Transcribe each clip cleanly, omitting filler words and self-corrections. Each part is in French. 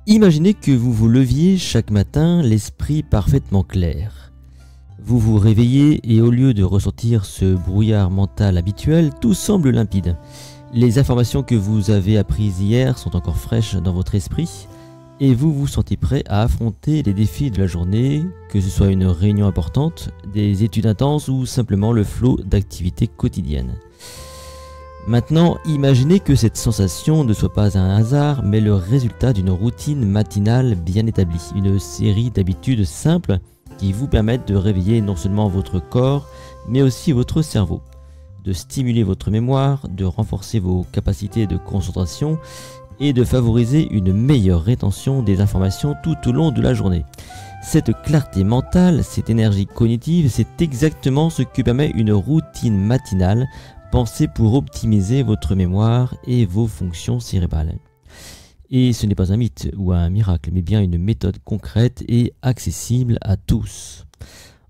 Imaginez que vous vous leviez chaque matin l'esprit parfaitement clair. Vous vous réveillez et au lieu de ressentir ce brouillard mental habituel, tout semble limpide. Les informations que vous avez apprises hier sont encore fraîches dans votre esprit et vous vous sentez prêt à affronter les défis de la journée, que ce soit une réunion importante, des études intenses ou simplement le flot d'activités quotidiennes. Maintenant, imaginez que cette sensation ne soit pas un hasard, mais le résultat d'une routine matinale bien établie, une série d'habitudes simples qui vous permettent de réveiller non seulement votre corps, mais aussi votre cerveau, de stimuler votre mémoire, de renforcer vos capacités de concentration et de favoriser une meilleure rétention des informations tout au long de la journée. Cette clarté mentale, cette énergie cognitive, c'est exactement ce que permet une routine matinale pensée pour optimiser votre mémoire et vos fonctions cérébrales. Et ce n'est pas un mythe ou un miracle, mais bien une méthode concrète et accessible à tous.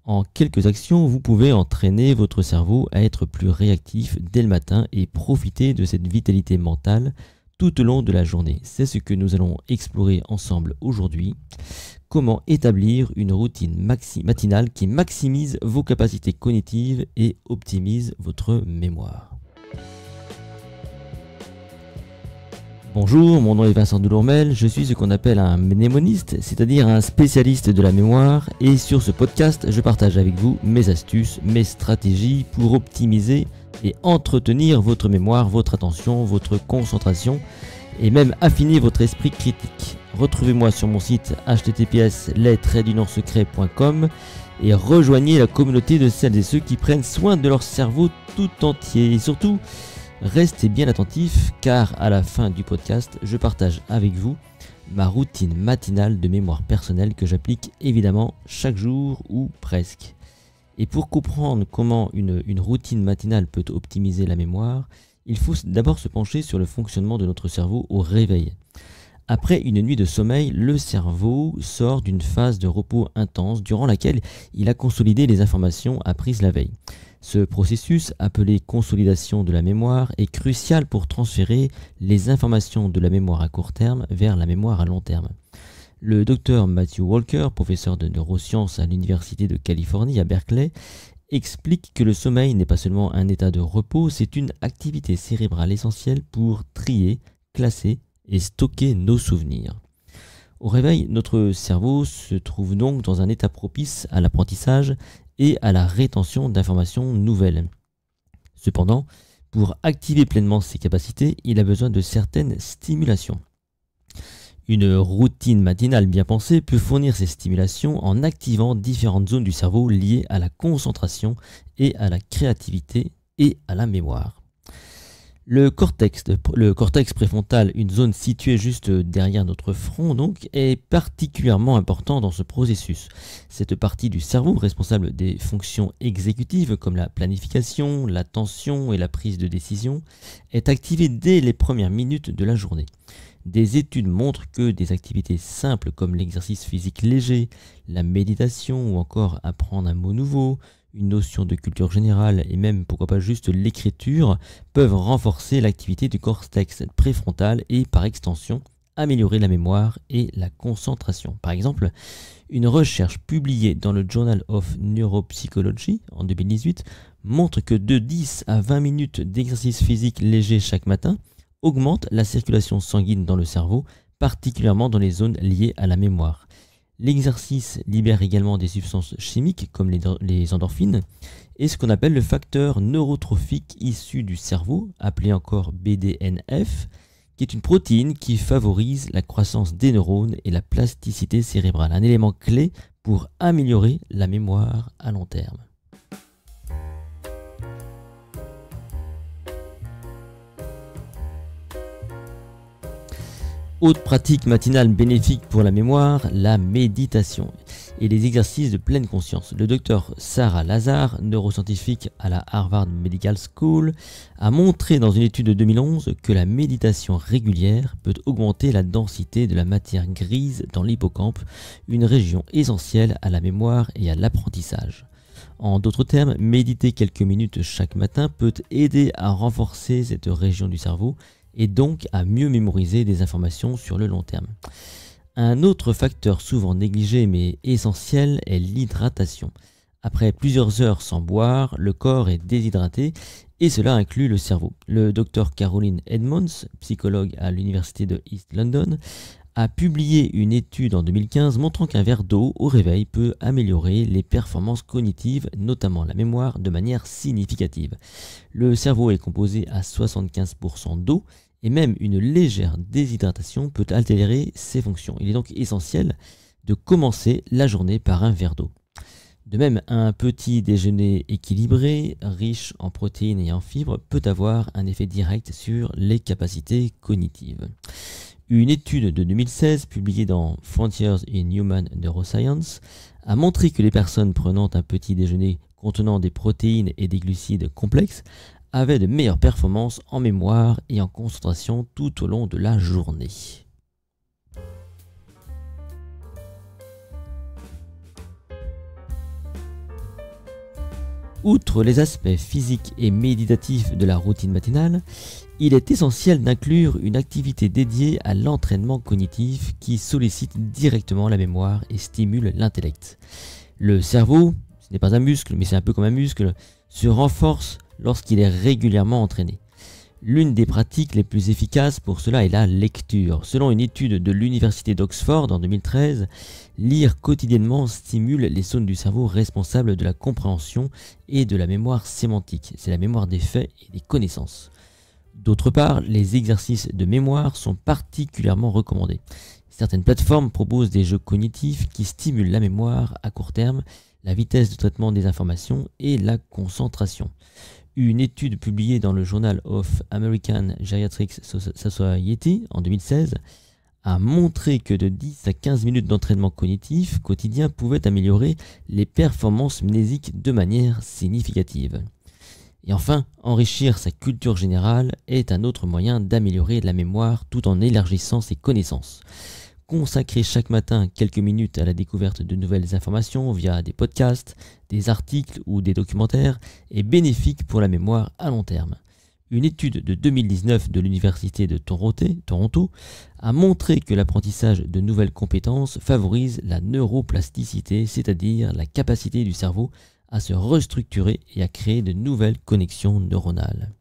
En quelques actions, vous pouvez entraîner votre cerveau à être plus réactif dès le matin et profiter de cette vitalité mentale tout au long de la journée. C'est ce que nous allons explorer ensemble aujourd'hui. Comment établir une routine matinale qui maximise vos capacités cognitives et optimise votre mémoire. Bonjour, mon nom est Vincent Delourmel, je suis ce qu'on appelle un mnémoniste, c'est-à-dire un spécialiste de la mémoire, et sur ce podcast, je partage avec vous mes astuces, mes stratégies pour optimiser et entretenir votre mémoire, votre attention, votre concentration, et même affiner votre esprit critique. Retrouvez-moi sur mon site https://les-secret.com et rejoignez la communauté de celles et ceux qui prennent soin de leur cerveau tout entier. Et surtout, restez bien attentifs car à la fin du podcast, je partage avec vous ma routine matinale de mémoire personnelle que j'applique évidemment chaque jour ou presque. Et pour comprendre comment une routine matinale peut optimiser la mémoire, il faut d'abord se pencher sur le fonctionnement de notre cerveau au réveil. Après une nuit de sommeil, le cerveau sort d'une phase de repos intense durant laquelle il a consolidé les informations apprises la veille. Ce processus, appelé consolidation de la mémoire, est crucial pour transférer les informations de la mémoire à court terme vers la mémoire à long terme. Le docteur Matthew Walker, professeur de neurosciences à l'Université de Californie à Berkeley, explique que le sommeil n'est pas seulement un état de repos, c'est une activité cérébrale essentielle pour trier, classer et stocker nos souvenirs. Au réveil, notre cerveau se trouve donc dans un état propice à l'apprentissage et à la rétention d'informations nouvelles. Cependant, pour activer pleinement ses capacités, il a besoin de certaines stimulations. Une routine matinale bien pensée peut fournir ces stimulations en activant différentes zones du cerveau liées à la concentration et à la créativité et à la mémoire. Le cortex préfrontal, une zone située juste derrière notre front donc, est particulièrement important dans ce processus. Cette partie du cerveau responsable des fonctions exécutives comme la planification, l'attention et la prise de décision est activée dès les premières minutes de la journée. Des études montrent que des activités simples comme l'exercice physique léger, la méditation ou encore apprendre un mot nouveau, une notion de culture générale et même pourquoi pas juste l'écriture peuvent renforcer l'activité du cortex préfrontal et par extension améliorer la mémoire et la concentration. Par exemple, une recherche publiée dans le Journal of Neuropsychology en 2018 montre que de 10 à 20 minutes d'exercice physique léger chaque matin augmente la circulation sanguine dans le cerveau, particulièrement dans les zones liées à la mémoire. L'exercice libère également des substances chimiques comme les endorphines et ce qu'on appelle le facteur neurotrophique issu du cerveau, appelé encore BDNF, qui est une protéine qui favorise la croissance des neurones et la plasticité cérébrale, un élément clé pour améliorer la mémoire à long terme. Autre pratique matinale bénéfique pour la mémoire, la méditation et les exercices de pleine conscience. Le docteur Sarah Lazar, neuroscientifique à la Harvard Medical School, a montré dans une étude de 2011 que la méditation régulière peut augmenter la densité de la matière grise dans l'hippocampe, une région essentielle à la mémoire et à l'apprentissage. En d'autres termes, méditer quelques minutes chaque matin peut aider à renforcer cette région du cerveau et donc à mieux mémoriser des informations sur le long terme. Un autre facteur souvent négligé mais essentiel est l'hydratation. Après plusieurs heures sans boire, le corps est déshydraté et cela inclut le cerveau. Le docteur Caroline Edmonds, psychologue à l'université de East London, a publié une étude en 2015 montrant qu'un verre d'eau au réveil peut améliorer les performances cognitives, notamment la mémoire, de manière significative. Le cerveau est composé à 75% d'eau et même une légère déshydratation peut altérer ses fonctions. Il est donc essentiel de commencer la journée par un verre d'eau. De même, un petit déjeuner équilibré, riche en protéines et en fibres, peut avoir un effet direct sur les capacités cognitives. Une étude de 2016 publiée dans Frontiers in Human Neuroscience a montré que les personnes prenant un petit déjeuner contenant des protéines et des glucides complexes avaient de meilleures performances en mémoire et en concentration tout au long de la journée. Outre les aspects physiques et méditatifs de la routine matinale, il est essentiel d'inclure une activité dédiée à l'entraînement cognitif qui sollicite directement la mémoire et stimule l'intellect. Le cerveau, ce n'est pas un muscle, mais c'est un peu comme un muscle, se renforce lorsqu'il est régulièrement entraîné. L'une des pratiques les plus efficaces pour cela est la lecture. Selon une étude de l'université d'Oxford en 2013, lire quotidiennement stimule les zones du cerveau responsables de la compréhension et de la mémoire sémantique. C'est la mémoire des faits et des connaissances. D'autre part, les exercices de mémoire sont particulièrement recommandés. Certaines plateformes proposent des jeux cognitifs qui stimulent la mémoire à court terme, la vitesse de traitement des informations et la concentration. Une étude publiée dans le Journal of American Geriatric Society en 2016 a montré que de 10 à 15 minutes d'entraînement cognitif quotidien pouvaient améliorer les performances mnésiques de manière significative. Et enfin, enrichir sa culture générale est un autre moyen d'améliorer la mémoire tout en élargissant ses connaissances. Consacrer chaque matin quelques minutes à la découverte de nouvelles informations via des podcasts, des articles ou des documentaires est bénéfique pour la mémoire à long terme. Une étude de 2019 de l'Université de Toronto a montré que l'apprentissage de nouvelles compétences favorise la neuroplasticité, c'est-à-dire la capacité du cerveau à se restructurer et à créer de nouvelles connexions neuronales.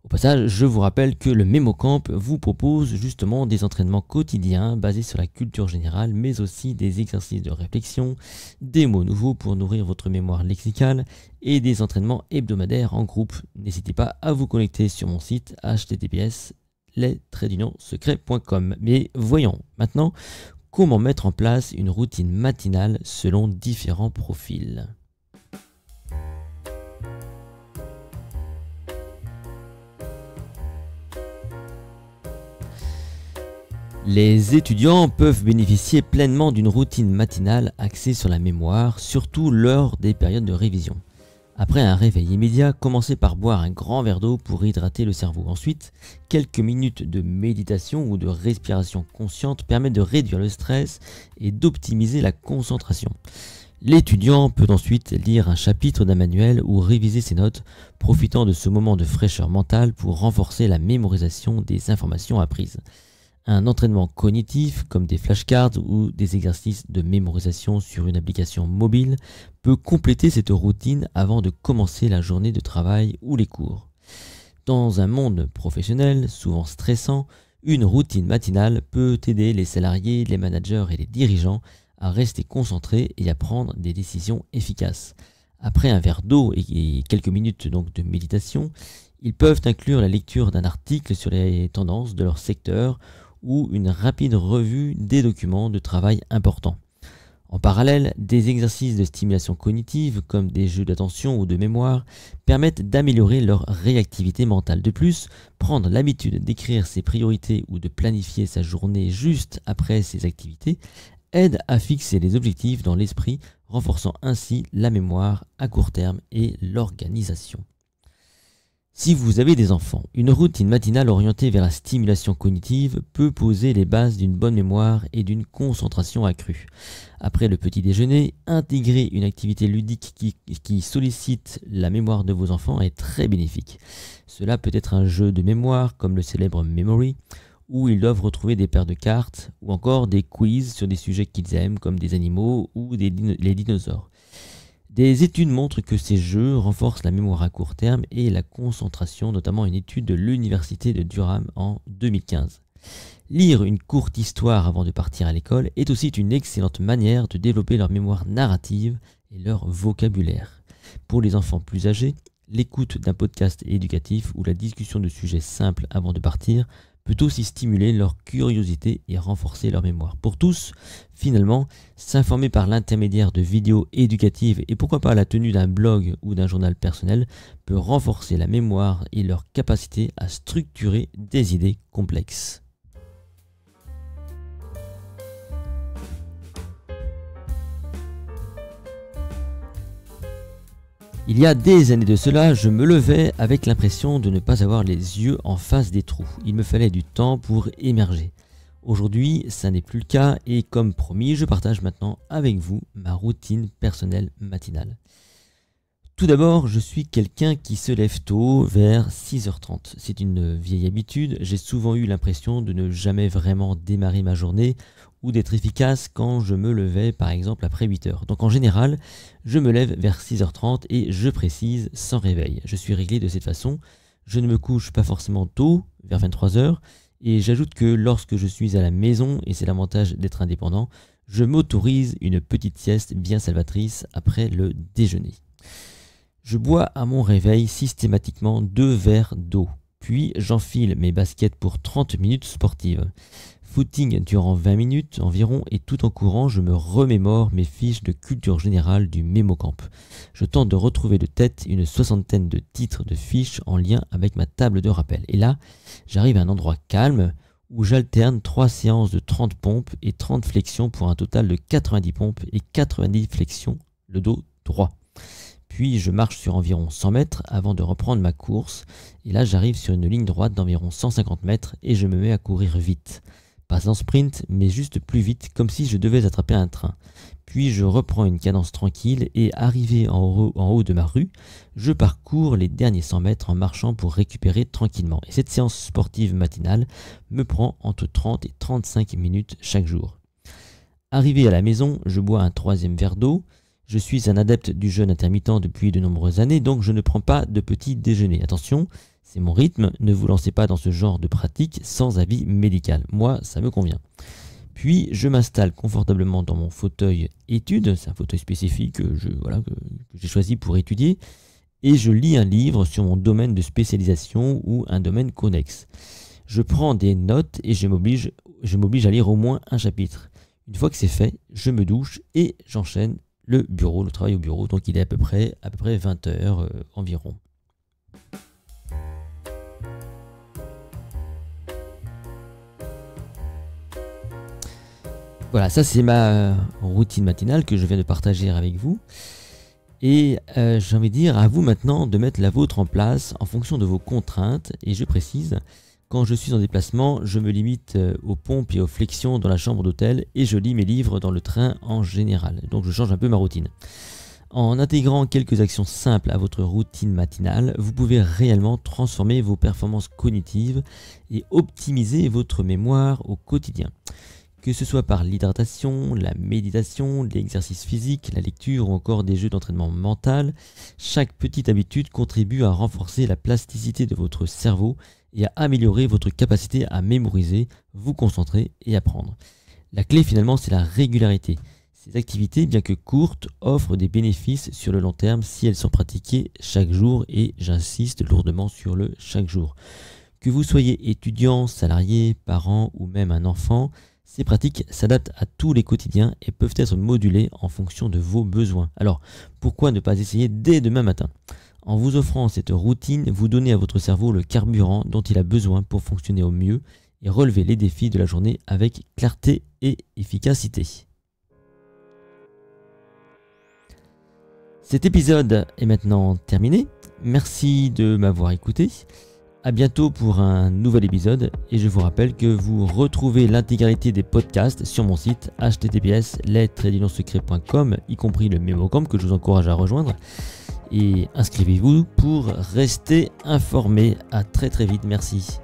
Au passage, je vous rappelle que le MemoCamp vous propose justement des entraînements quotidiens basés sur la culture générale, mais aussi des exercices de réflexion, des mots nouveaux pour nourrir votre mémoire lexicale et des entraînements hebdomadaires en groupe. N'hésitez pas à vous connecter sur mon site https://les-secrets.com. Mais voyons maintenant comment mettre en place une routine matinale selon différents profils. Les étudiants peuvent bénéficier pleinement d'une routine matinale axée sur la mémoire, surtout lors des périodes de révision. Après un réveil immédiat, commencez par boire un grand verre d'eau pour hydrater le cerveau. Ensuite, quelques minutes de méditation ou de respiration consciente permettent de réduire le stress et d'optimiser la concentration. L'étudiant peut ensuite lire un chapitre d'un manuel ou réviser ses notes, profitant de ce moment de fraîcheur mentale pour renforcer la mémorisation des informations apprises. Un entraînement cognitif, comme des flashcards ou des exercices de mémorisation sur une application mobile, peut compléter cette routine avant de commencer la journée de travail ou les cours. Dans un monde professionnel, souvent stressant, une routine matinale peut aider les salariés, les managers et les dirigeants à rester concentrés et à prendre des décisions efficaces. Après un verre d'eau et quelques minutes donc de méditation, ils peuvent inclure la lecture d'un article sur les tendances de leur secteur ou une rapide revue des documents de travail importants. En parallèle, des exercices de stimulation cognitive, comme des jeux d'attention ou de mémoire, permettent d'améliorer leur réactivité mentale. De plus, prendre l'habitude d'écrire ses priorités ou de planifier sa journée juste après ses activités aide à fixer les objectifs dans l'esprit, renforçant ainsi la mémoire à court terme et l'organisation. Si vous avez des enfants, une routine matinale orientée vers la stimulation cognitive peut poser les bases d'une bonne mémoire et d'une concentration accrue. Après le petit déjeuner, intégrer une activité ludique qui sollicite la mémoire de vos enfants est très bénéfique. Cela peut être un jeu de mémoire comme le célèbre Memory où ils doivent retrouver des paires de cartes ou encore des quiz sur des sujets qu'ils aiment comme des animaux ou les dinosaures. Des études montrent que ces jeux renforcent la mémoire à court terme et la concentration, notamment une étude de l'université de Durham en 2015. Lire une courte histoire avant de partir à l'école est aussi une excellente manière de développer leur mémoire narrative et leur vocabulaire. Pour les enfants plus âgés, l'écoute d'un podcast éducatif ou la discussion de sujets simples avant de partir peut aussi stimuler leur curiosité et renforcer leur mémoire. Pour tous, finalement, s'informer par l'intermédiaire de vidéos éducatives et pourquoi pas la tenue d'un blog ou d'un journal personnel peut renforcer la mémoire et leur capacité à structurer des idées complexes. Il y a des années de cela, je me levais avec l'impression de ne pas avoir les yeux en face des trous. Il me fallait du temps pour émerger. Aujourd'hui, ça n'est plus le cas et comme promis, je partage maintenant avec vous ma routine personnelle matinale. Tout d'abord, je suis quelqu'un qui se lève tôt, vers 6h30. C'est une vieille habitude, j'ai souvent eu l'impression de ne jamais vraiment démarrer ma journée ou d'être efficace quand je me levais par exemple après 8h. Donc en général, je me lève vers 6h30 et je précise sans réveil. Je suis réglé de cette façon, je ne me couche pas forcément tôt, vers 23h, et j'ajoute que lorsque je suis à la maison, et c'est l'avantage d'être indépendant, je m'autorise une petite sieste bien salvatrice après le déjeuner. Je bois à mon réveil systématiquement 2 verres d'eau, puis j'enfile mes baskets pour 30 minutes sportives. Footing durant 20 minutes environ et tout en courant, je me remémore mes fiches de culture générale du MemoCamp. Je tente de retrouver de tête une 60aine de titres de fiches en lien avec ma table de rappel. Et là, j'arrive à un endroit calme où j'alterne 3 séances de 30 pompes et 30 flexions pour un total de 90 pompes et 90 flexions, le dos droit. Puis je marche sur environ 100 mètres avant de reprendre ma course. Et là, j'arrive sur une ligne droite d'environ 150 mètres et je me mets à courir vite. Pas en sprint, mais juste plus vite, comme si je devais attraper un train. Puis je reprends une cadence tranquille et arrivé en haut de ma rue, je parcours les derniers 100 mètres en marchant pour récupérer tranquillement. Et cette séance sportive matinale me prend entre 30 et 35 minutes chaque jour. Arrivé à la maison, je bois un 3e verre d'eau. Je suis un adepte du jeûne intermittent depuis de nombreuses années, donc je ne prends pas de petit déjeuner. Attention, c'est mon rythme, ne vous lancez pas dans ce genre de pratique sans avis médical. Moi, ça me convient. Puis, je m'installe confortablement dans mon fauteuil études, c'est un fauteuil spécifique que j'ai choisi pour étudier, et je lis un livre sur mon domaine de spécialisation ou un domaine connexe. Je prends des notes et je m'oblige à lire au moins un chapitre. Une fois que c'est fait, je me douche et j'enchaîne le travail au bureau, donc il est à peu près 20h environ. Voilà, ça c'est ma routine matinale que je viens de partager avec vous. Et j'ai envie de dire à vous maintenant de mettre la vôtre en place en fonction de vos contraintes. Et je précise, quand je suis en déplacement, je me limite aux pompes et aux flexions dans la chambre d'hôtel et je lis mes livres dans le train en général. Donc je change un peu ma routine. En intégrant quelques actions simples à votre routine matinale, vous pouvez réellement transformer vos performances cognitives et optimiser votre mémoire au quotidien. Que ce soit par l'hydratation, la méditation, l'exercice physique, la lecture ou encore des jeux d'entraînement mental, chaque petite habitude contribue à renforcer la plasticité de votre cerveau et à améliorer votre capacité à mémoriser, vous concentrer et apprendre. La clé finalement, c'est la régularité. Ces activités, bien que courtes, offrent des bénéfices sur le long terme si elles sont pratiquées chaque jour et j'insiste lourdement sur le chaque jour. Que vous soyez étudiant, salarié, parent ou même un enfant, ces pratiques s'adaptent à tous les quotidiens et peuvent être modulées en fonction de vos besoins. Alors, pourquoi ne pas essayer dès demain matin ? En vous offrant cette routine, vous donnez à votre cerveau le carburant dont il a besoin pour fonctionner au mieux et relever les défis de la journée avec clarté et efficacité. Cet épisode est maintenant terminé. Merci de m'avoir écouté. À bientôt pour un nouvel épisode et je vous rappelle que vous retrouvez l'intégralité des podcasts sur mon site https://lettres-secret.com, y compris le MemoCamp que je vous encourage à rejoindre. Et inscrivez-vous pour rester informé. À très vite, merci.